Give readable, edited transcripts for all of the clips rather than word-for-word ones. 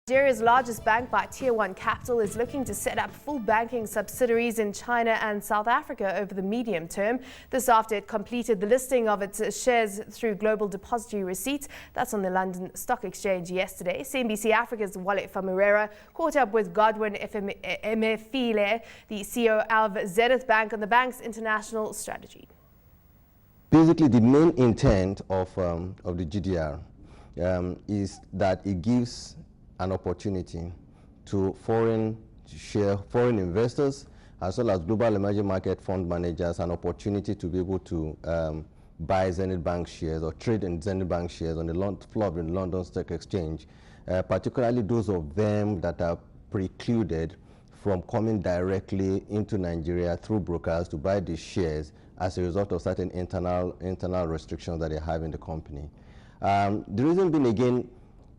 Nigeria's largest bank by Tier 1 capital is looking to set up full banking subsidiaries in China and South Africa over the medium term. This after it completed the listing of its shares through Global Depository Receipts. That's on the London Stock Exchange yesterday. CNBC Africa's Wale Famurera caught up with Godwin Emefiele, the CEO of Zenith Bank, on the bank's international strategy. Basically, the main intent of the GDR is that it gives an opportunity to foreign investors as well as global emerging market fund managers an opportunity to be able to buy Zenith Bank shares or trade in Zenith Bank shares on the floor of the London Stock Exchange, particularly those of them that are precluded from coming directly into Nigeria through brokers to buy these shares as a result of certain internal restrictions that they have in the company. The reason being, again,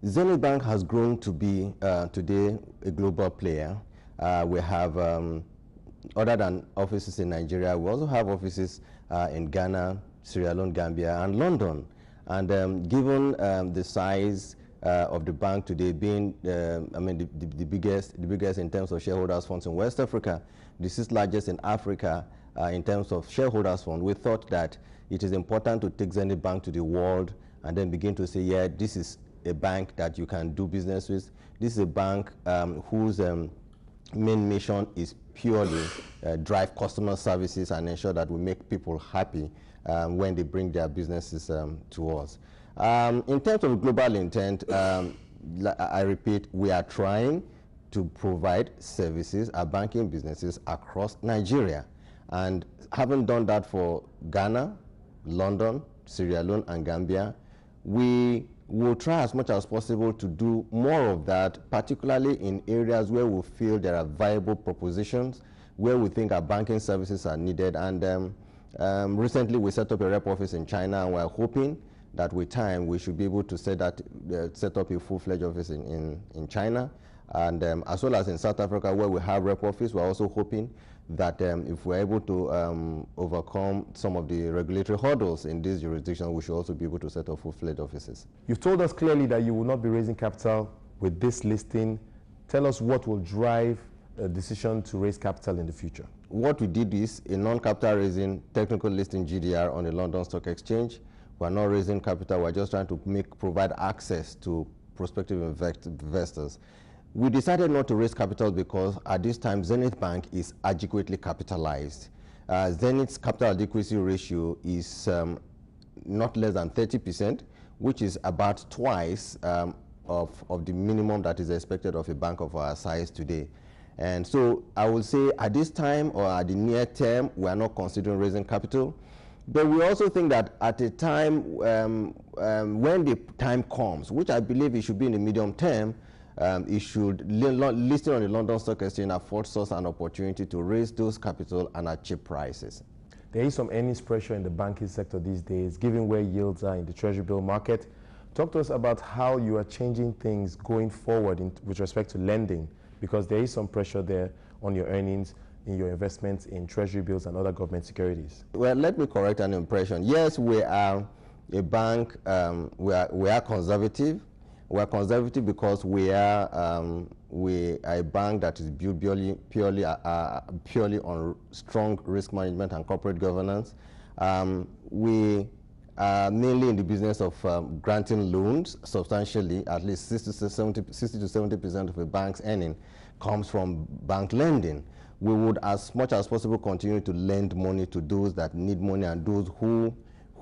Zenith Bank has grown to be today a global player. We have, other than offices in Nigeria, we also have offices in Ghana, Sierra Leone, Gambia, and London. And given the size of the bank today being, the biggest in terms of shareholders' funds in West Africa, the sixth largest in Africa in terms of shareholders' fund, we thought that it is important to take Zenith Bank to the world and then begin to say, yeah, this is a bank that you can do business with. This is a bank whose main mission is purely drive customer services and ensure that we make people happy when they bring their businesses to us. In terms of global intent, I repeat, we are trying to provide services, our banking businesses across Nigeria. And having done that for Ghana, London, Sierra Leone, and Gambia, we will try as much as possible to do more of that, particularly in areas where we feel there are viable propositions, where we think our banking services are needed. And recently we set up a rep office in China, and we're hoping that with time we should be able to set up a full-fledged office in China. And as well as in South Africa, where we have rep office, we're also hoping that if we're able to overcome some of the regulatory hurdles in this jurisdiction, we should also be able to set up full-fledged offices. You've told us clearly that you will not be raising capital with this listing. Tell us what will drive a decision to raise capital in the future. What we did is a non-capital raising technical listing GDR on the London Stock Exchange. We're not raising capital, we're just trying to provide access to prospective investors. We decided not to raise capital because at this time Zenith Bank is adequately capitalized. Zenith's capital adequacy ratio is not less than 30%, which is about twice of the minimum that is expected of a bank of our size today. And so I will say at this time or at the near term, we are not considering raising capital. But we also think that at a time when the time comes, which I believe it should be in the medium term, listing on the London Stock Exchange affords us an opportunity to raise those capital and at cheap prices. There is some earnings pressure in the banking sector these days, given where yields are in the treasury bill market. Talk to us about how you are changing things going forward with respect to lending, because there is some pressure there on your earnings in your investments in treasury bills and other government securities. Well, let me correct an impression. Yes, we are a bank, we are conservative. We're conservative because we are a bank that is built purely on strong risk management and corporate governance. We are mainly in the business of granting loans. Substantially, at least 60 to 70% of a bank's earning comes from bank lending. We would, as much as possible, continue to lend money to those that need money and those who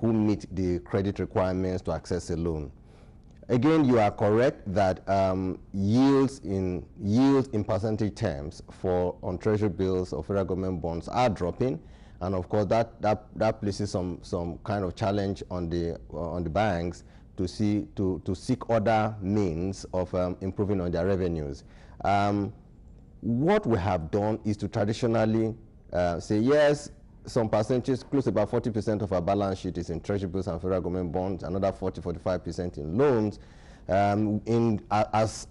meet the credit requirements to access a loan. Again, you are correct that yields in percentage terms on treasury bills or federal government bonds are dropping, and of course that places some kind of challenge on the banks to seek other means of improving on their revenues. What we have done is to traditionally say yes. Some percentages, close to about 40% of our balance sheet is in treasury bills and federal government bonds, another 40–45% in loans. As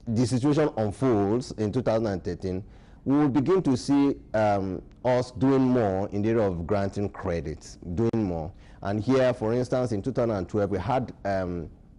the situation unfolds in 2013, we will begin to see us doing more in the area of granting credits, doing more. And here, for instance, in 2012, we had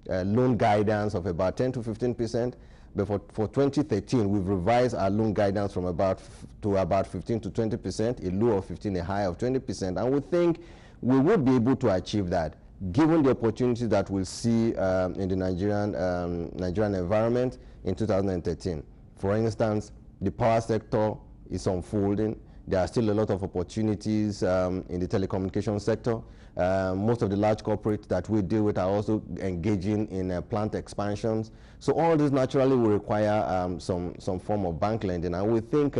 loan guidance of about 10 to 15%. But for 2013, we've revised our loan guidance from about 15 to 20%, a low of 15, a high of 20%. And we think we will be able to achieve that, given the opportunities that we'll see in the Nigerian environment in 2013. For instance, the power sector is unfolding. There are still a lot of opportunities in the telecommunications sector. Most of the large corporates that we deal with are also engaging in plant expansions. So all this naturally will require some form of bank lending, and we think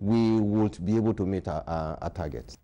we would be able to meet our targets.